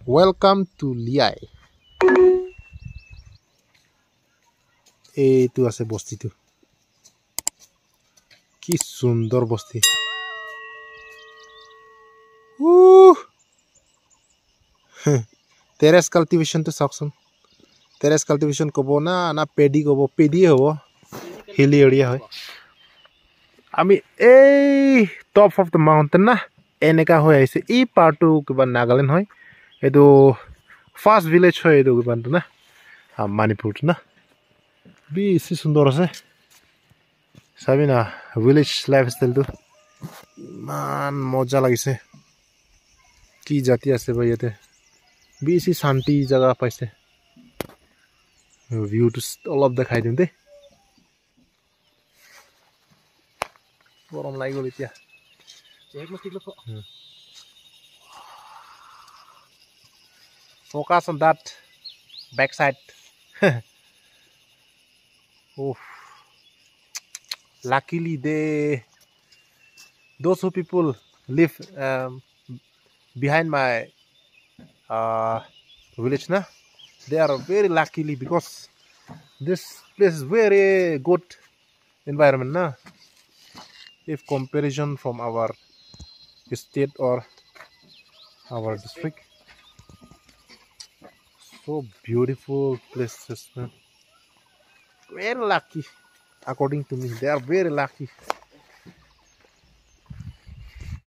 Welcome to Liai. এইটো আছে বস্তিটো কি সুন্দৰ বস্তি টেৰেছ কাল্টিভেশ্যনটো চাওকচোন টেৰেছ কাল্টিভেশ্যন ক'ব না পেডি ক'ব পেডিয়ে হ'ব হিলি এৰিয়া হয় আমি এই টপ অফ দ্য মাউণ্টেন না এনেকা হৈ আহিছে এই পাৰ্টটো কিবা নাগালেণ্ড হয় এইটো ফাৰ্ষ্ট ভিলেজ হয় এইটো কিবাটো না মণিপুৰটো না বেছি সুন্দৰ আছে চাবি না ভিলেজ লাইফ ষ্টাইলটো ইমান মজা লাগিছে কি জাতি আছে বা ইয়াতে বেছি শান্তি জেগা পাইছে ভিউটো অলপ দেখাই দিম দেই গৰম লাগি গ'ল এতিয়া focus on that backside oh luckily those who people live behind my village na they are very luckily because this place is very good environment na if comparison from our state or our district so beautiful places man very lucky according to me they are very lucky